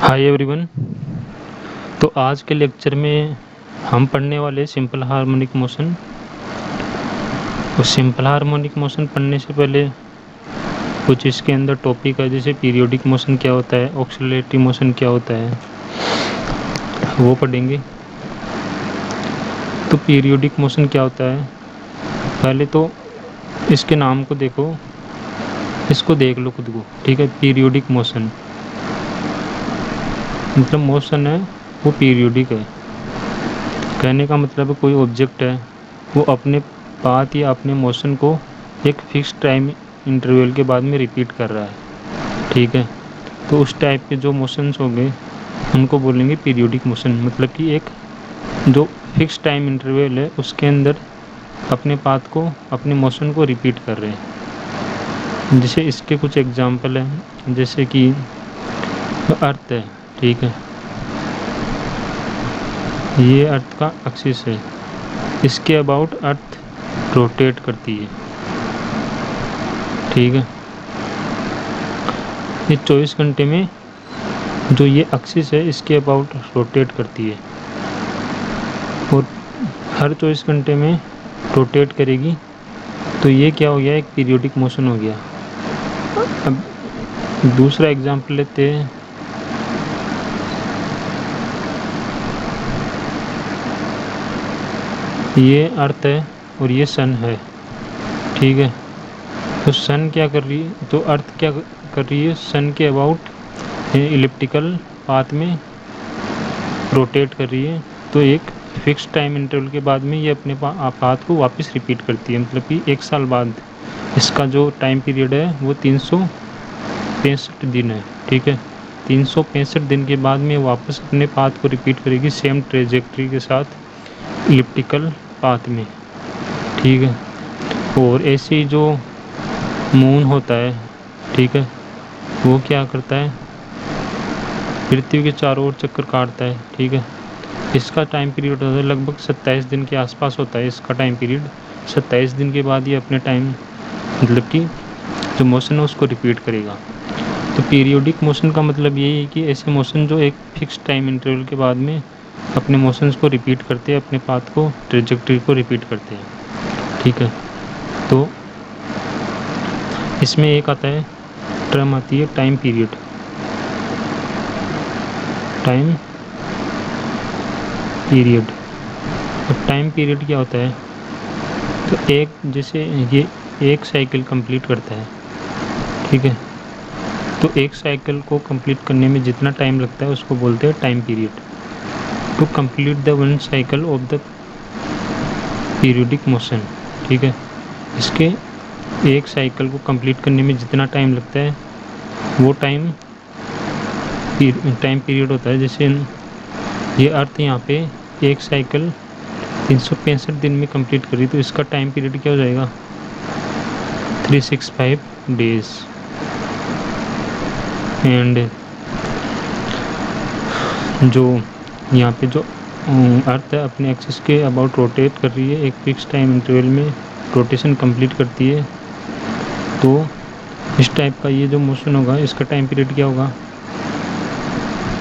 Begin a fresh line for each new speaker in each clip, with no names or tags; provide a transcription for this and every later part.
Hi everyone. तो आज के लेक्चर में हम पढ़ने वाले सिंपल हार्मोनिक मोशन। और सिंपल हार्मोनिक मोशन पढ़ने से पहले कुछ इसके अंदर टॉपिक है, जैसे पीरियोडिक मोशन क्या होता है, ऑक्सिलरेटरी मोशन क्या होता है, वो पढ़ेंगे। तो पीरियोडिक मोशन क्या होता है, पहले तो इसके नाम को देखो, इसको देख लो खुद को, ठीक है। पीरियोडिक मोशन मतलब मोशन है वो पीरियोडिक है। कहने का मतलब है कोई ऑब्जेक्ट है वो अपने पाथ या अपने मोशन को एक फिक्स टाइम इंटरवल के बाद में रिपीट कर रहा है, ठीक है। तो उस टाइप के जो मोशंस होंगे उनको बोलेंगे पीरियोडिक मोशन। मतलब कि एक जो फिक्स टाइम इंटरवल है उसके अंदर अपने पाथ को, अपने मोशन को रिपीट कर रहे हैं। जैसे इसके कुछ एग्जांपल हैं, जैसे कि अर्थ है, ठीक है। ये अर्थ का एक्सिस है, इसके अबाउट अर्थ रोटेट करती है, ठीक है। ये 24 घंटे में जो ये एक्सिस है इसके अबाउट रोटेट करती है, और हर 24 घंटे में रोटेट करेगी। तो ये क्या हो गया, एक पीरियोडिक मोशन हो गया। अब दूसरा एग्जांपल लेते हैं। ये अर्थ है और ये सन है, ठीक है। तो सन क्या कर रही है, तो अर्थ क्या कर रही है, सन के अबाउट इलिप्टिकल पाथ में रोटेट कर रही है। तो एक फिक्स टाइम इंटरवल के बाद में ये अपने पाथ को वापस रिपीट करती है। मतलब कि 1 साल बाद इसका जो टाइम पीरियड है वो 365 दिन है, ठीक है। 365 दिन के बाद में वापस अपने पाथ को रिपीट करेगी सेम ट्रेजेक्ट्री के साथ इलिप्टिकल पाथ में, ठीक है। और ऐसे ही जो मून होता है, ठीक है, वो क्या करता है, पृथ्वी के चारों ओर चक्कर काटता है, ठीक है। इसका टाइम पीरियड होता है लगभग 27 दिन के आसपास होता है इसका टाइम पीरियड। 27 दिन के बाद ये अपने टाइम, मतलब कि जो मोशन है उसको रिपीट करेगा। तो पीरियोडिक मोशन का मतलब यही है कि ऐसे मोशन जो एक फिक्स टाइम इंटरवल के बाद में अपने मोशंस को रिपीट करते हैं, अपने पाथ को, ट्रेजेक्ट्री को रिपीट करते हैं, ठीक है। तो इसमें एक आता है, टर्म आती है टाइम पीरियड। टाइम पीरियड, अब टाइम पीरियड क्या होता है, तो एक, जैसे ये एक साइकिल कंप्लीट करता है, ठीक है। तो एक साइकिल को कंप्लीट करने में जितना टाइम लगता है उसको बोलते हैं time period. To complete the one cycle of the periodic motion, ठीक है। इसके एक साइकिल को कंप्लीट करने में जितना टाइम लगता है वो टाइम पीरियड होता है। जैसे ये अर्थ यहाँ पे एक साइकिल 365 दिन में कंप्लीट करी, तो इसका टाइम पीरियड क्या हो जाएगा, 365 डेज। एंड जो यहाँ पे जो अर्थ है अपने एक्सिस के अबाउट रोटेट कर रही है, एक फिक्स टाइम इंटरवल में रोटेशन कंप्लीट करती है। तो इस टाइप का ये जो मोशन होगा इसका टाइम पीरियड क्या होगा,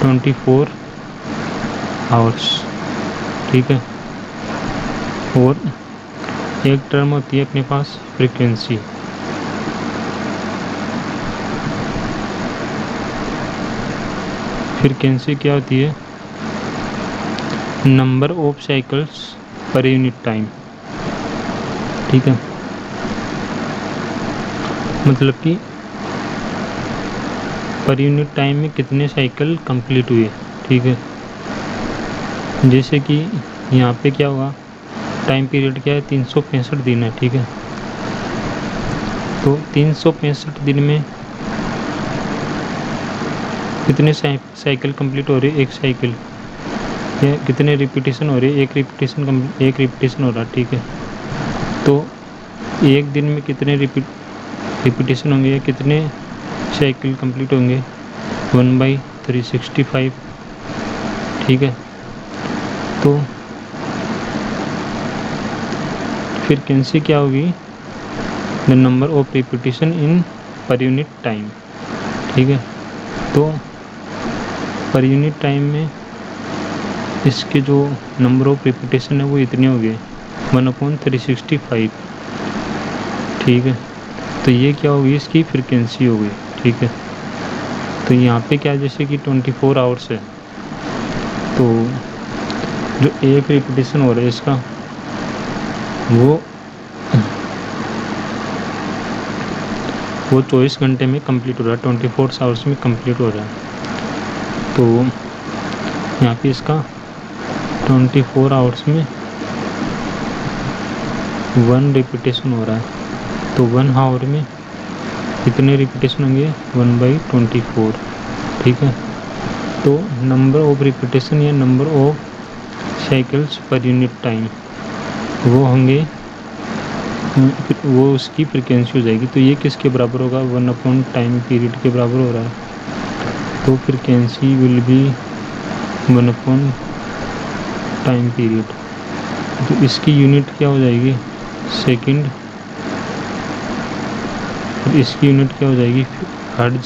24 आवर्स, ठीक है। और एक टर्म होती है अपने पास फ्रीक्वेंसी। फ्रीक्वेंसी क्या होती है, number of cycles per unit time, ठीक है। मतलब कि पर यूनिट टाइम में कितने साइकिल कंप्लीट हुए, ठीक है। जैसे कि यहाँ पे क्या होगा, टाइम पीरियड क्या है, 365 दिन है, ठीक है। तो 365 दिन में कितने साइकिल कंप्लीट हो रही है, एक साइकिल, या कितने रिपीटेशन हो रही है, एक रिपीटेशन हो रहा है, ठीक है। तो एक दिन में कितने रिपीटेशन होंगे या कितने साइकिल कंप्लीट होंगे, 1/365, ठीक है। तो फ्रीक्वेंसी क्या होगी, the number of repetition in per unit time, ठीक है। तो पर यूनिट टाइम में इसके जो नंबर ऑफ रिपीटेशन है वो इतने हो गए 1/365। ठीक है, तो ये क्या होगी, इसकी फ्रिक्वेंसी होगी। ठीक है, तो यहाँ पे क्या, जैसे कि 24 आवर्स है, तो जो एक रिपीटेशन हो रहा है इसका वो 24 घंटे में कंप्लीट हो रहा है, 24 आवर्स में कंप्लीट हो रहा है। तो यहाँ पे इसका 24 आवर्स में 1 रिपीटेशन हो रहा है, तो 1 आवर में कितने रिपीटेशन होंगे, 1/24। ठीक है, तो नंबर ऑफ रिपीटेशन या number of cycles per unit time वो होंगे, वो उसकी फ्रिक्वेंसी हो जाएगी। तो ये किसके बराबर होगा, 1/टाइम पीरियड के बराबर हो रहा है। तो फ्रिक्वेंसी विल बी 1/टाइम पीरियड। तो इसकी यूनिट क्या हो जाएगी, सेकंड, और इसकी यूनिट क्या हो जाएगी, हर्ट्ज।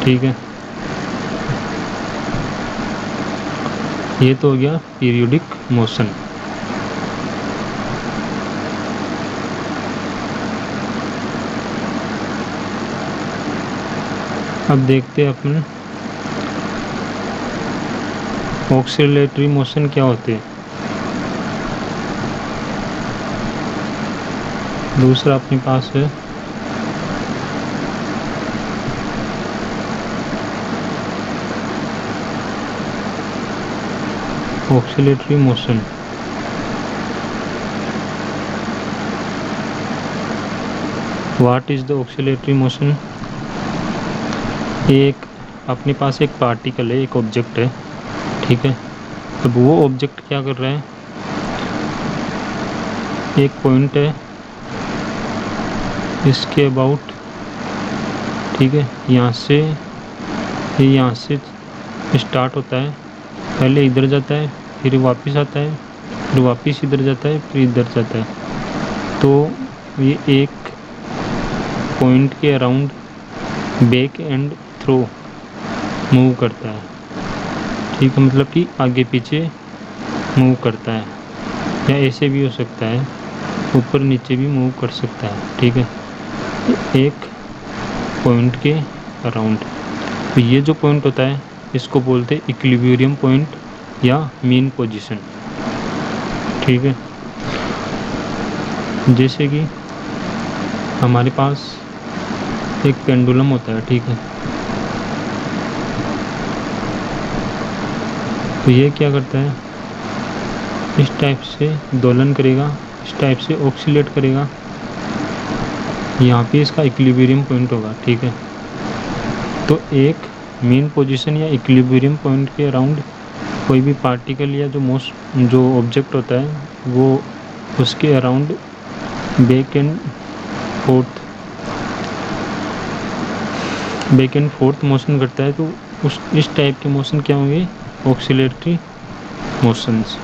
ठीक है, ये तो हो गया पीरियोडिक मोशन। अब देखते हैं अपन ऑक्सीलरेटरी मोशन क्या होते हैं। दूसरा अपने पास है oscillatory motion. What is the oscillatory motion. एक अपने पास एक पार्टिकल है, एक ऑब्जेक्ट है। ठीक है, अब वो ऑब्जेक्ट क्या कर रहा है, एक पॉइंट है इसके अबाउट। ठीक है, यहाँ से स्टार्ट होता है, पहले इधर जाता है, फिर वापस आता है, फिर वापस इधर जाता है, फिर इधर जाता है। तो ये एक पॉइंट के around back and through move करता है। ठीक है, मतलब कि आगे पीछे मूव करता है, या ऐसे भी हो सकता है, ऊपर नीचे भी मूव कर सकता है। ठीक है, एक पॉइंट के अराउंड। तो ये जो पॉइंट होता है इसको बोलते हैं इक्विलिब्रियम पॉइंट या मीन पोजीशन। ठीक है, जैसे कि हमारे पास एक पेंडुलम होता है। ठीक है, तो ये क्या करता है, इस टाइप से दोलन करेगा, इस टाइप से ऑक्सीलेट करेगा, यहाँ पे इसका इक्विलिब्रियम पॉइंट होगा। ठीक है, तो एक मेन पोजीशन या इक्विलिब्रियम पॉइंट के अराउंड कोई भी पार्टिकल या जो ऑब्जेक्ट होता है वो उसके around back and fourth motion करता है। तो इस टाइप के मोशन क्या होंगे, ऑक्सीलरेटरी मोशंस।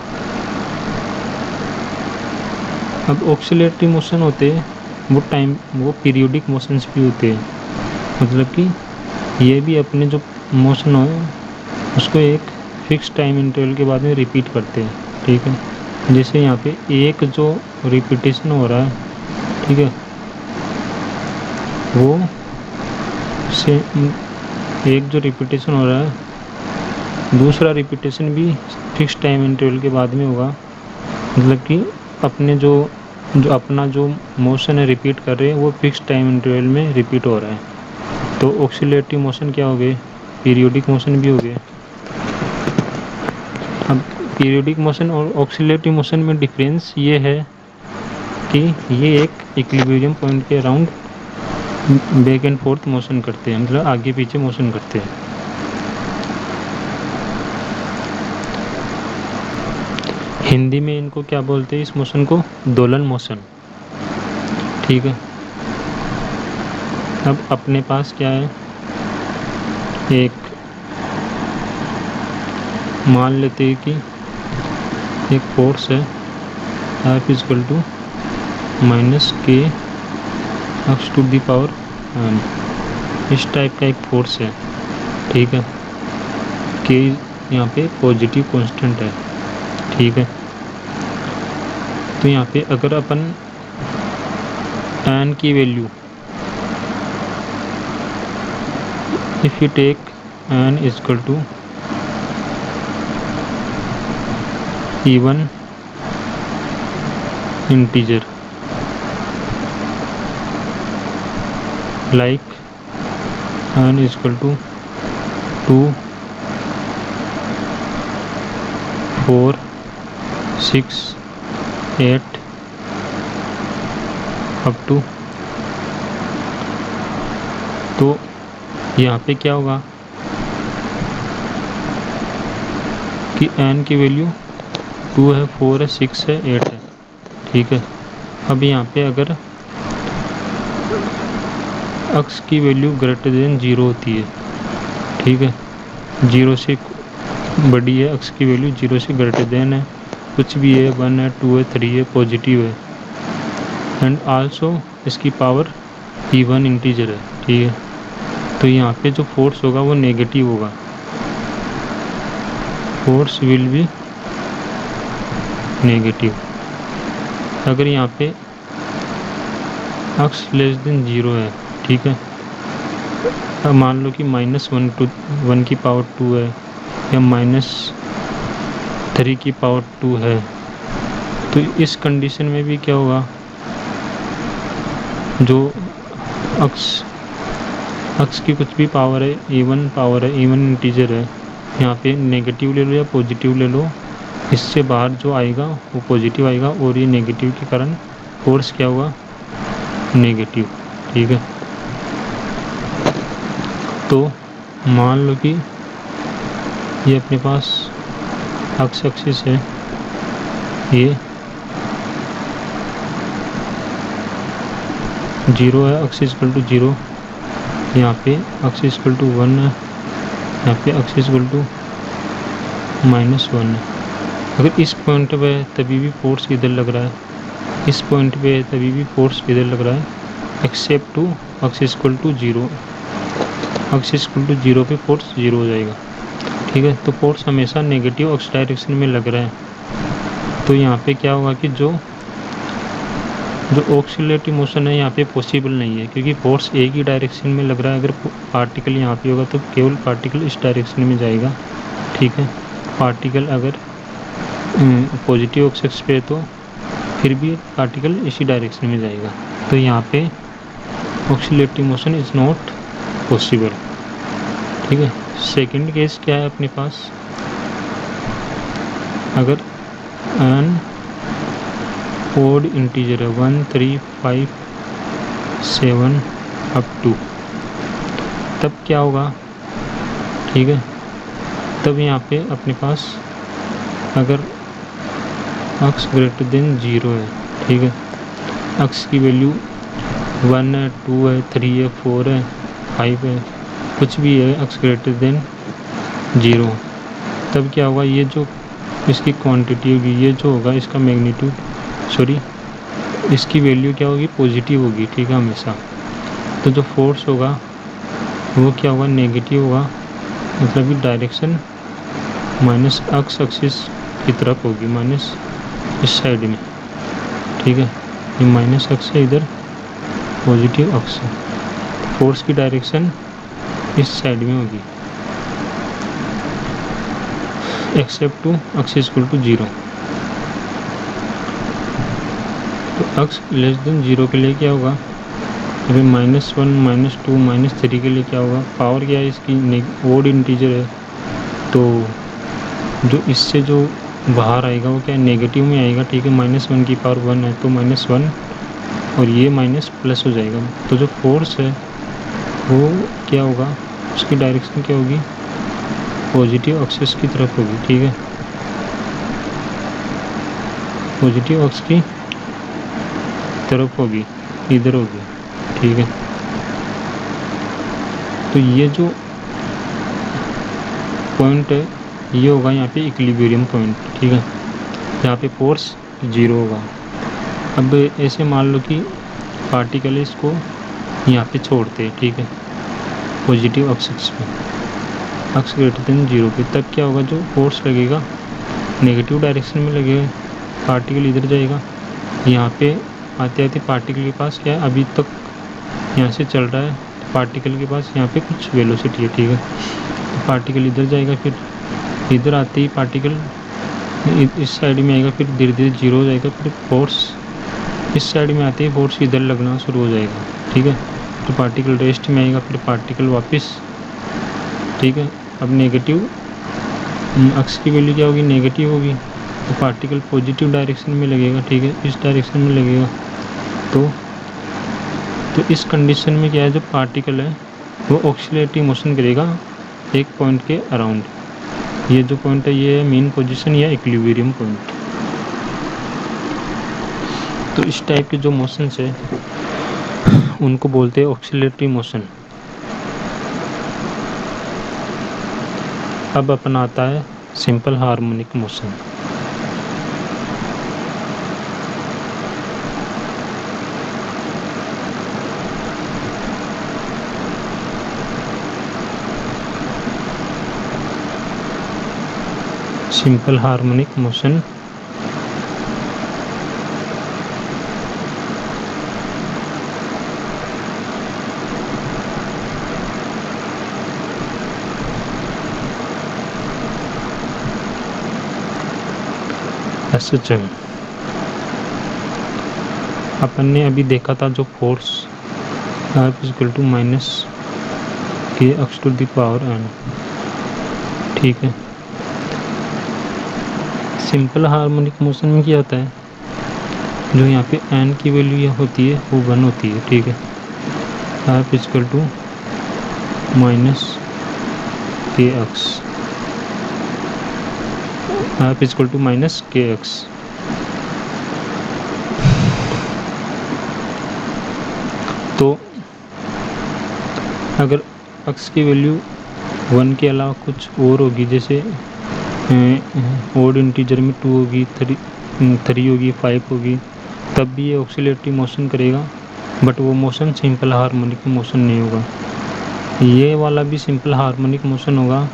अब ऑक्सीलरेटरी मोशन होते हैं वो पीरियोडिक मोशंस भी होते हैं, मतलब कि ये भी अपने जो मोशन हो उसको एक फिक्स टाइम इंटरवल के बाद में रिपीट करते हैं। ठीक है, जैसे यहाँ पे एक जो रिपीटेशन हो रहा है, ठीक है, वो से एक जो रिपीटेशन हो रहा है दूसरा रिपीटेशन भी फिक्स टाइम इंटरवल के बाद में होगा, मतलब कि अपने जो अपना जो मोशन है रिपीट कर रहे हैं वो फिक्स टाइम इंटरवल में रिपीट हो रहा है। तो ऑक्सीलरेटरी मोशन क्या हो गए, पीरियोडिक मोशन भी हो गए। अब पीरियोडिक मोशन और ऑक्सीलरेटरी मोशन में डिफरेंस ये है कि ये एक इक्विलिब्रियम पॉइंट के around back and fourth motion करते हैं, मतलब आगे पीछे मोशन करते हैं। हिंदी में इनको क्या बोलते हैं, इस मोशन को दोलन मोशन। ठीक है, अब अपने पास क्या है, एक मान लेते हैं कि एक फोर्स है F = -k x⁴ n। इस टाइप का एक फोर्स है, ठीक है, कि यहाँ पे पॉजिटिव कांस्टेंट है, ठीक है। तो यहाँ पे अगर अपन एन की value, if you take n is equal to even integer like n is equal to 2, 4, 6, 8 up to, तो यहाँ पे क्या होगा कि n की वैल्यू 2 है, 4 है, 6 है, 8 है, ठीक है। अब यहाँ पे अगर x की वैल्यू ग्रेटर देन 0 होती है, ठीक है, 0 से बड़ी है, x की वैल्यू 0 से ग्रेटर देन है, कुछ भी है, 1 है, 2 है, 3 है, पॉजिटिव है, एंड आल्सो इसकी पावर इवन इंटीजर है, ठीक है। तो यहाँ पे जो फोर्स होगा वो नेगेटिव होगा, फोर्स विल बी नेगेटिव। अगर यहाँ पे x लेस देन 0 है, ठीक है, अब मान लो कि -1 की पावर 2 है या -3 की पावर 2 है, तो इस कंडीशन में भी क्या होगा, जो x की कुछ भी पावर है, इवन पावर है, इवन इंटीजर है, यहाँ पे नेगेटिव ले लो या पॉजिटिव ले लो, इससे बाहर जो आएगा वो पॉजिटिव आएगा, और ये नेगेटिव के कारण फोर्स क्या होगा, नेगेटिव, ठीक है। तो मान लो कि ये अपने पास एक्स एक्सिस है, ये 0 है, एक्स इक्वल टू 0, यहाँ पे एक्स इक्वल टू 1 है, यहाँ पे एक्स इक्वल टू -1 है। अगर इस पॉइंट पे है तभी भी फोर्स इधर लग रहा है, इस पॉइंट पे है तभी भी फोर्स इधर लग रहा है, except to x equal to 0, x equal to 0 पे फोर्स 0 हो जाएगा, ठीक है। तो फोर्स हमेशा नेगेटिव एक्स डायरेक्शन में लग रहा है। तो यहाँ पे क्या होगा कि जो ऑक्सिलेटरी मोशन है यहाँ पे पॉसिबल नहीं है, क्योंकि फोर्स एक ही डायरेक्शन में लग रहा है। अगर पार्टिकल यहाँ पे होगा तो केवल पार्टिकल इस डायरेक्शन में जाएगा, ठीक है। पार्टिकल अगर पॉजिटिव एक्सिस पे है तो फिर भी पार्टिकल इसी डायरेक्शन में जाएगा। तो यहाँ पे oscillatory motion is not possible, ठीक है। सेकंड केस क्या है अपने पास, अगर एन ओड इंटीजर है 1, 3, 5, 7 अप टू, तब क्या होगा, ठीक है। तब यहाँ पे अपने पास अगर x ग्रेटर देन 0 है, ठीक है, x की वैल्यू 1 है, 2 है, 3 है, 4 है, 5 है, कुछ भी है, x ग्रेटर देन 0, तब क्या होगा, ये जो इसकी क्वांटिटी होगी, ये जो होगा इसका मैग्नीट्यूड, सॉरी इसकी वैल्यू क्या होगी, पॉजिटिव होगी, ठीक है, हमेशा। तो जो फोर्स होगा वो क्या होगा, नेगेटिव होगा, मतलब कि डायरेक्शन माइनस एक्स एक्सिस की तरफ होगी, माइनस इस साइड में, ठीक है। ये माइनस एक्स है, इधर पॉजिटिव एक्स है, फोर्स की डायरेक्शन इस साइड में होगी, except to x equal to 0। तो एक्स लेस देन 0 के लिए क्या होगा, अभी -1, -2, -3 के लिए क्या होगा, पावर क्या है इसकी, ओड इंटीजर है, तो जो इससे जो बाहर आएगा वो क्या है, नेगेटिव में आएगा, ठीक है। -1 की पावर 1 है तो -1, और ये माइनस प्लस हो जाएगा। तो जो फोर्स है वो क्या होगा, उसकी डायरेक्शन क्या होगी, पॉजिटिव एक्सिस की तरफ होगी, ठीक है, पॉजिटिव एक्स की तरफ होगी, इधर होगी, ठीक है। तो ये जो पॉइंट है ये होगा यहाँ पे इक्विलिब्रियम पॉइंट, ठीक है, यहाँ पे फोर्स 0 होगा। अब ऐसे मान लो कि पार्टिकल इसको यहाँ पे छोड़ते हैं, ठीक है, पॉजिटिव एक्सिस पे, एक्स ग्रेटर देन 0 पे, तब क्या होगा, जो फोर्स लगेगा नेगेटिव डायरेक्शन में लगेगा, पार्टिकल इधर जाएगा। यहाँ पे आते आते पार्टिकल के पास क्या है, अभी तक यहाँ से चल रहा है, पार्टिकल के पास यहाँ पे कुछ वेलोसिटी है, ठीक है। तो पार्टिकल इधर जाएगा, फिर इधर आते ही पार्टिकल इस साइड में आएगा, फिर धीरे धीरे 0 हो जाएगा, फिर फोर्स इस साइड में आते ही फोर्स इधर लगना शुरू हो जाएगा, ठीक है। तो पार्टिकल रेस्ट में आएगा, फिर पार्टिकल वापस, ठीक है। अब नेगेटिव अक्स की वैल्यू क्या होगी, नेगेटिव होगी, तो पार्टिकल पॉजिटिव डायरेक्शन में लगेगा, ठीक है, इस डायरेक्शन में लगेगा। तो इस कंडीशन में क्या है, जो पार्टिकल है वो ऑक्सीलेटरी मोशन करेगा एक पॉइंट के अराउंड। ये जो पॉइंट है ये है मीन पोजीशन या इक्विलिब्रियम पॉइंट। तो इस टाइप के जो मोशंस है उनको बोलते हैं ऑक्सीलेटरी मोशन। अब अपन आता है simple harmonic motion. Simple harmonic motion SHM। अपन ने अभी देखा था जो फोर्स F = -kx⁴n, ठीक है। सिंपल हार्मोनिक मोशन में क्या होता है, जो यहाँ पे n की वैल्यू होती है वो 1 होती है, ठीक है। F = -kx, F = -kx। तो अगर x की वैल्यू 1 के अलावा कुछ और होगी, जैसे ओड इंटीजर में 2 होगी, 3 होगी, 5 होगी, तब भी ये ऑक्सीलेटरी मोशन करेगा, बट वो मोशन सिंपल हार्मोनिक मोशन नहीं होगा। ये वाला भी सिंपल हार्मोनिक मोशन होगा।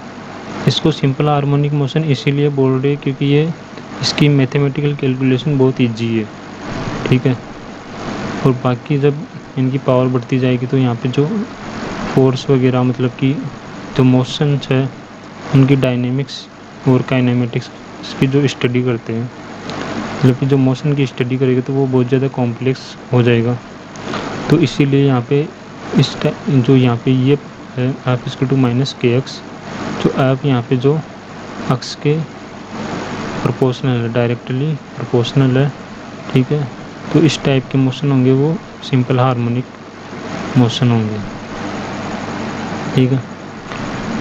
इसको सिंपल हार्मोनिक मोशन इसीलिए बोल रहे हैं क्योंकि ये इसकी मैथमेटिकल कैलकुलेशन बहुत ईजी है, ठीक है। और बाकी जब इनकी पावर बढ़ती जाएगी तो यहाँ पे जो फोर्स वगैरह, मतलब कि जो मोशंस है उनकी डायनेमिक्स और काइनेमेटिक्स की जो स्टडी करते हैं, मतलब कि जो मोशन की स्टडी करेगा तो वो बहुत ज़्यादा कॉम्प्लेक्स हो जाएगा। तो इसीलिए यहाँ पे जो यहाँ पे ये है F = -kx, जो F यहाँ पे जो अक्स के प्रोपोर्शनल है, डायरेक्टली प्रोपोर्शनल है, ठीक है। तो इस टाइप के मोशन होंगे वो सिंपल हार्मोनिक मोशन होंगे, ठीक है।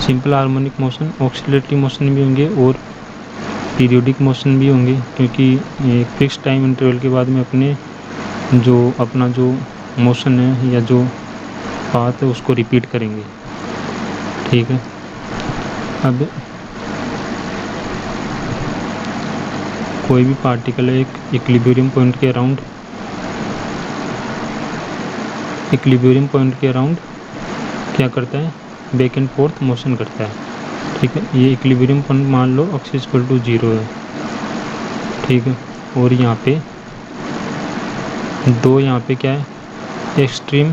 Simple harmonic motion oscillatory motion भी होंगे और पीरियोडिक मोशन भी होंगे, क्योंकि एक फिक्स टाइम इंटरवल के बाद में अपना जो मोशन है या जो पाथ है उसको रिपीट करेंगे, ठीक है। अब कोई भी पार्टिकल है एक इक्विलिब्रियम पॉइंट के अराउंड क्या करता है, बैक एंड फोर्थ मोशन करता है, ठीक है। ये इक्विलिब्रियम पॉइंट मान लो एक्सिस = 0 है, ठीक है। और यहाँ पे यहाँ पे क्या है, एक्सट्रीम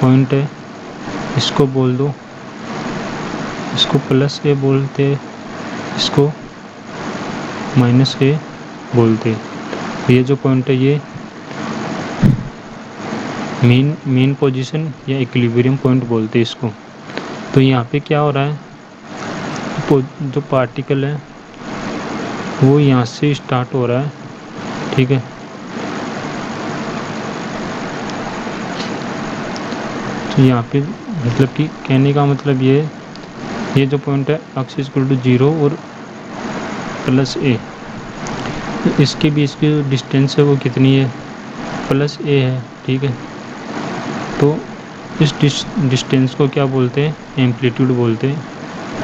पॉइंट है, इसको बोल दो, इसको +a बोलते, इसको -a बोलते। ये जो पॉइंट है ये मेन पोजीशन या इक्विलिब्रियम पॉइंट बोलते हैं इसको। तो यहाँ पे क्या हो रहा है, जो पार्टिकल है वो यहाँ से स्टार्ट हो रहा है, ठीक है। तो यहाँ पे मतलब कि कहने का मतलब ये जो पॉइंट है एक्सिस = 0 और +a, इसके बीच की डिस्टेंस है वो कितनी है, +a है, ठीक है। तो इस डिस्टेंस को क्या बोलते हैं, एम्पलीट्यूड बोलते हैं,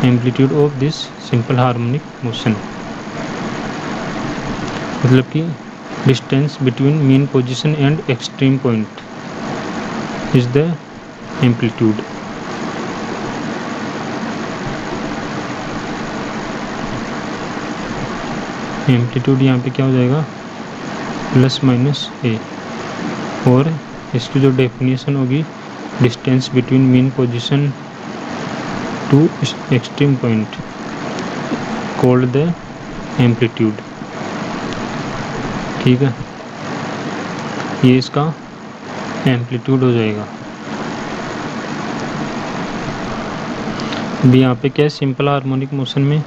amplitude of this simple harmonic motion, मतलब कि distance between mean position and extreme point. Is the amplitude. Amplitude यहाँ पे क्या हो जाएगा, प्लस माइनस ए। और इसकी जो डेफिनेशन होगी, distance between mean position to extreme point called the amplitude. ठीक है, ये इसका एम्पलीट्यूड हो जाएगा। अभी यहाँ पे क्या है, सिंपल हार्मोनिक मोशन में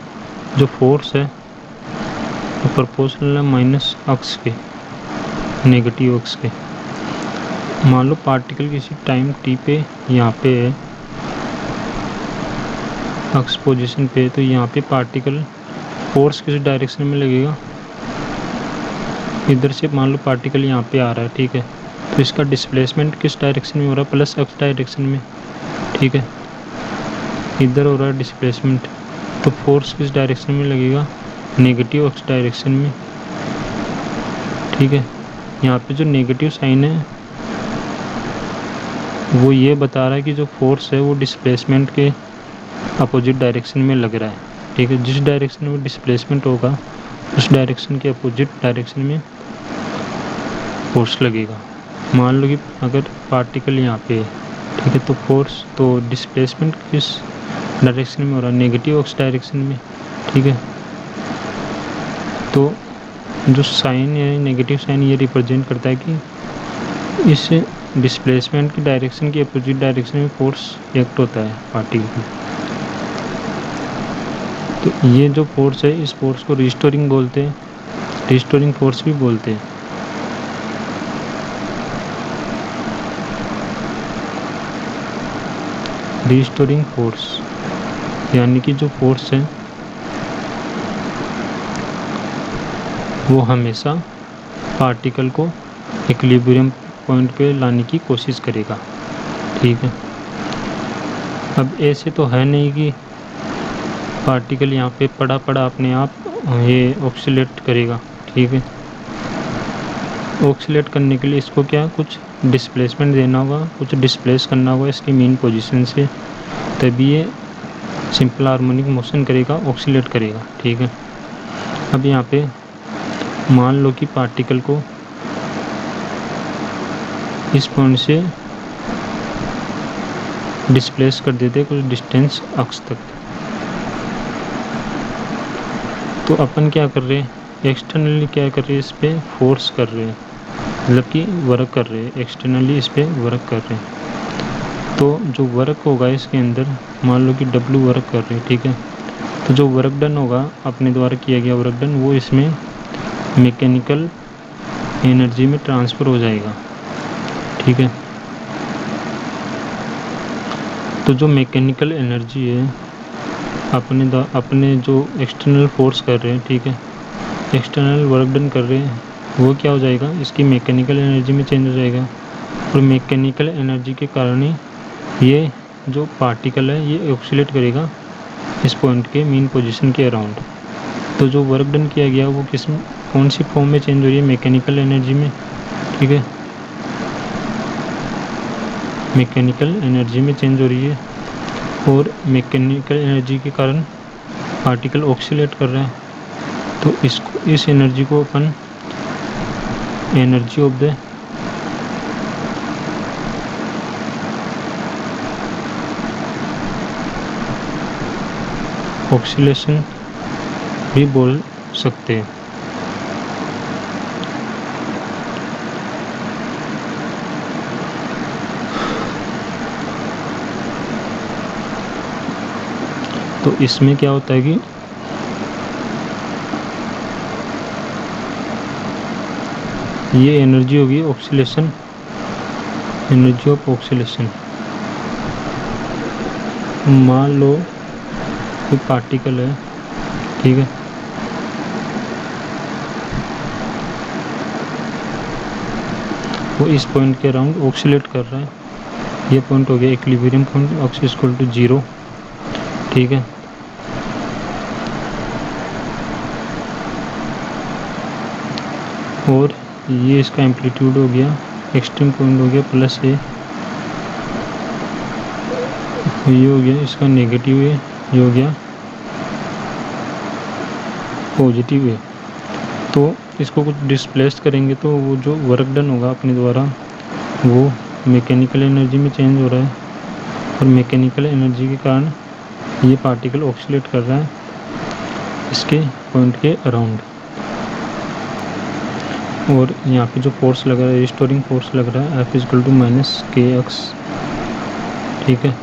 जो फोर्स है वो प्रोपोर्शनल है माइनस अक्स के, नेगेटिव अक्स के। मान लो पार्टिकल किसी टाइम टी पे यहाँ पे है अक्स पोजीशन पे, तो यहाँ पे पार्टिकल फोर्स किस डायरेक्शन में लगेगा, इधर से मान लो पार्टिकल यहाँ पे आ रहा है, ठीक है, तो इसका डिस्प्लेसमेंट किस डायरेक्शन में हो रहा है, प्लस एक्स डायरेक्शन में, ठीक है, इधर हो रहा है डिस्प्लेसमेंट, तो फोर्स किस डायरेक्शन में लगेगा, नेगेटिव एक्स डायरेक्शन में। ठीक है, यहाँ पे जो नेगेटिव साइन है वो ये बता रहा है कि जो फोर्स है वो डिस्प्लेसमेंट के अपोजिट डायरेक्शन में लग रहा है। ठीक है, जिस डायरेक्शन में डिस्प्लेसमेंट होगा उस डायरेक्शन के अपोजिट डायरेक्शन में फोर्स लगेगा। मान लो कि अगर पार्टिकल यहाँ पे है, ठीक है, तो फोर्स तो डिस्प्लेसमेंट किस डायरेक्शन में हो रहा है, नेगेटिव एक्स डायरेक्शन में। ठीक है, तो जो साइन है नेगेटिव साइन ये रिप्रेजेंट करता है कि इस डिस्प्लेसमेंट की डायरेक्शन की अपोजिट डायरेक्शन में फोर्स एक्ट होता है पार्टिकल पे। तो ये जो फोर्स है इस फोर्स को रिस्टोरिंग बोलते हैं, रिस्टोरिंग फोर्स भी बोलते हैं। रिस्टोरिंग फोर्स यानी कि जो फोर्स है वो हमेशा पार्टिकल को इक्विलिब्रियम पॉइंट पे लाने की कोशिश करेगा। ठीक है, अब ऐसे तो है नहीं कि पार्टिकल यहाँ पे पड़ा पड़ा अपने आप ये ऑक्सीलेट करेगा। ठीक है, ऑक्सीलेट करने के लिए इसको क्या कुछ डिस्प्लेसमेंट देना होगा, कुछ डिस्प्लेस करना होगा इसकी मेन पोजीशन से, तभी ये सिंपल हार्मोनिक मोशन करेगा, ऑक्सीलेट करेगा। ठीक है, अब यहाँ पे मान लो कि पार्टिकल को इस पॉइंट से डिस्प्लेस कर देते कुछ डिस्टेंस अक्स तक, तो अपन क्या कर रहे हैं, एक्सटर्नली क्या कर रहे हैं, इस पर फोर्स कर रहे हैं, मतलब कि वर्क कर रहे हैं, एक्सटर्नली इस पर वर्क कर रहे हैं। तो जो वर्क होगा इसके अंदर मान लो कि W वर्क कर रहे हैं। ठीक है, तो जो वर्क डन होगा अपने द्वारा किया गया वर्क डन वो इसमें मैकेनिकल एनर्जी में ट्रांसफ़र हो जाएगा। ठीक है, तो जो मैकेनिकल एनर्जी है अपने जो एक्सटर्नल फोर्स कर रहे हैं, ठीक है, एक्सटर्नल वर्क डन कर रहे हैं, वो क्या हो जाएगा, इसकी मैकेनिकल एनर्जी में चेंज हो जाएगा। और मैकेनिकल एनर्जी के कारण ही ये जो पार्टिकल है ये ऑक्सीलेट करेगा इस पॉइंट के मेन पोजीशन के अराउंड। तो जो वर्क डन किया गया वो कौन सी फॉर्म में चेंज हो रही है, मैकेनिकल एनर्जी में। ठीक है, मैकेनिकल एनर्जी में चेंज हो रही है, और मैकेनिकल एनर्जी के कारण पार्टिकल ऑक्सीलेट कर रहा है। तो इस एनर्जी को अपन एनर्जी ऑफ द ऑक्सीलेशन भी बोल सकते हैं। तो इसमें क्या होता है कि ये एनर्जी होगी ऑक्सीलेशन, एनर्जी ऑफ ऑक्सीलेशन। मान लो कोई पार्टिकल है, ठीक है, वो इस पॉइंट के अराउंड ऑक्सीलेट कर रहा है, ये पॉइंट हो गया equilibrium point, x equal to 0। ठीक है, और ये इसका एम्पलीट्यूड हो गया, एक्सट्रीम पॉइंट हो गया प्लस ए, ये हो गया इसका नेगेटिव है, ये हो गया पॉजिटिव है। तो इसको कुछ डिस्प्लेस करेंगे तो वो जो वर्क डन होगा अपने द्वारा वो मैकेनिकल एनर्जी में चेंज हो रहा है, और मैकेनिकल एनर्जी के कारण ये पार्टिकल ऑक्सीलेट कर रहा है इसके पॉइंट के अराउंड। और यहाँ पे जो फोर्स लग रहा है, रिस्टोरिंग फोर्स लग रहा है, F इक्वल टू माइनस के एक्स। ठीक है,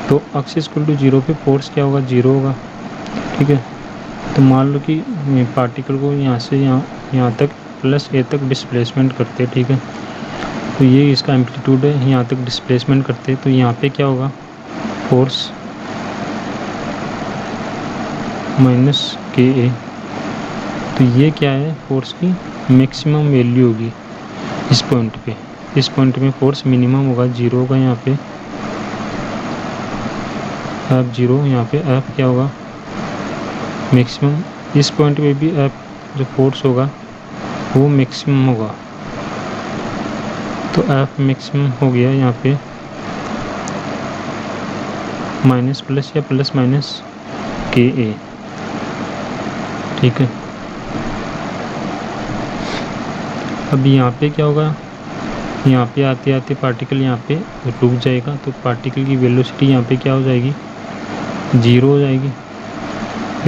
तो एक्स इक्वल टू 0 पे फोर्स क्या होगा, 0 होगा। ठीक है, तो मान लो कि पार्टिकल को यहाँ से यहाँ तक प्लस ए तक डिस्प्लेसमेंट करते हैं। ठीक है, तो ये इसका एम्पलीट्यूड है, यहाँ तक डिस्प्लेसमेंट करते हैं, तो यहाँ पे क्या होगा, फोर्स माइनस के ए। तो ये क्या है, फोर्स की मैक्सिमम वैल्यू होगी इस पॉइंट पे। इस पॉइंट में फोर्स मिनिमम होगा, 0 होगा यहाँ पे, F 0, यहाँ पे F क्या होगा, मैक्सिमम। इस पॉइंट पे भी F जो फोर्स होगा वो मैक्सिमम होगा। तो F मैक्सिमम हो गया यहाँ पे माइनस प्लस या प्लस माइनस के ए। ठीक है, अब यहाँ पे क्या होगा, यहाँ पे आते आते पार्टिकल यहाँ पे रुक जाएगा, तो पार्टिकल की वेलोसिटी यहाँ पे क्या हो जाएगी, 0 हो जाएगी।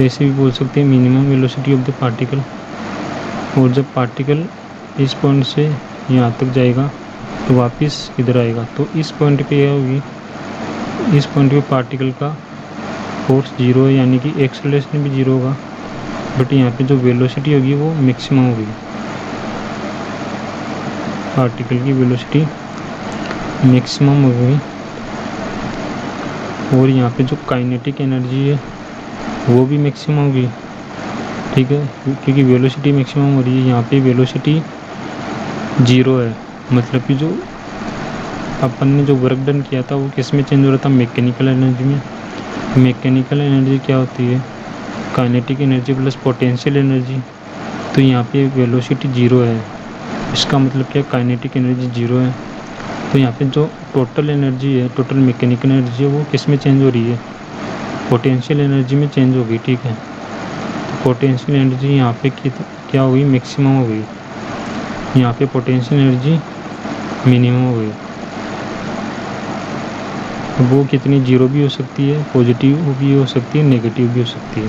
ऐसे भी बोल सकते हैं minimum velocity of the particle. और जब पार्टिकल इस पॉइंट से यहाँ तक जाएगा तो वापस इधर आएगा, तो इस पॉइंट पे क्या होगी, इस पॉइंट पे पार्टिकल का फोर्स 0 है, यानी कि एक्सेलरेशन भी 0 होगा, बट यहाँ पे जो वेलोसिटी होगी वो मैक्सिमम होगी। पार्टिकल की वेलोसिटी मैक्सिमम होगी, और यहाँ पे जो काइनेटिक एनर्जी है वो भी मैक्सिमम होगी। ठीक है, क्योंकि वेलोसिटी मैक्सिमम हो रही है, यहाँ पे वेलोसिटी 0 है, मतलब कि जो अपन ने जो वर्क डन किया था वो किस में चेंज हो रहा था, मैकेनिकल एनर्जी में। मैकेनिकल एनर्जी क्या होती है, kinetic energy plus potential energy. तो यहाँ पे वेलोसिटी 0 है, इसका मतलब क्या, काइनेटिक एनर्जी 0 है। तो यहाँ पे जो टोटल एनर्जी है, टोटल मैकेनिकल एनर्जी है, वो किस में चेंज हो रही है, पोटेंशियल एनर्जी में चेंज होगी। ठीक है, तो पोटेंशियल एनर्जी यहाँ पे क्या होगी, मैक्सिमम हो गई, यहाँ पे पोटेंशियल एनर्जी मिनिमम हो गई। वो कितनी, 0 भी हो सकती है, पॉजिटिव भी हो सकती है, नेगेटिव भी हो सकती है।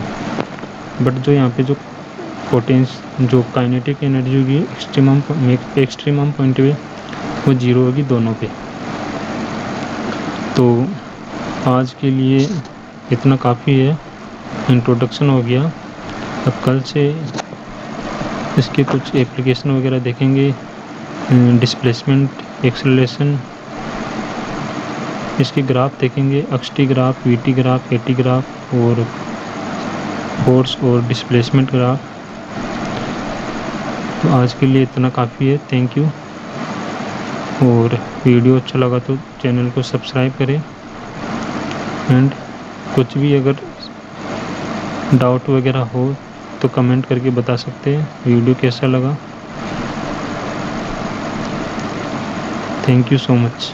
बट जो यहाँ पे जो जो काइनेटिक एनर्जी होगी एक्सट्रीमम पॉइंट पे वो 0 होगी दोनों पे। तो आज के लिए इतना काफ़ी है, इंट्रोडक्शन हो गया। अब कल से इसके कुछ एप्लीकेशन वगैरह देखेंगे, डिस्प्लेसमेंट, एक्सेलरेशन, इसके ग्राफ देखेंगे, x t graph, v t graph, a t graph, और फोर्स और डिस्प्लेसमेंट ग्राफ। तो आज के लिए इतना काफ़ी है, थैंक यू। और वीडियो अच्छा लगा तो चैनल को सब्सक्राइब करें, एंड कुछ भी अगर डाउट वगैरह हो तो कमेंट करके बता सकते हैं वीडियो कैसा लगा। Thank you so much.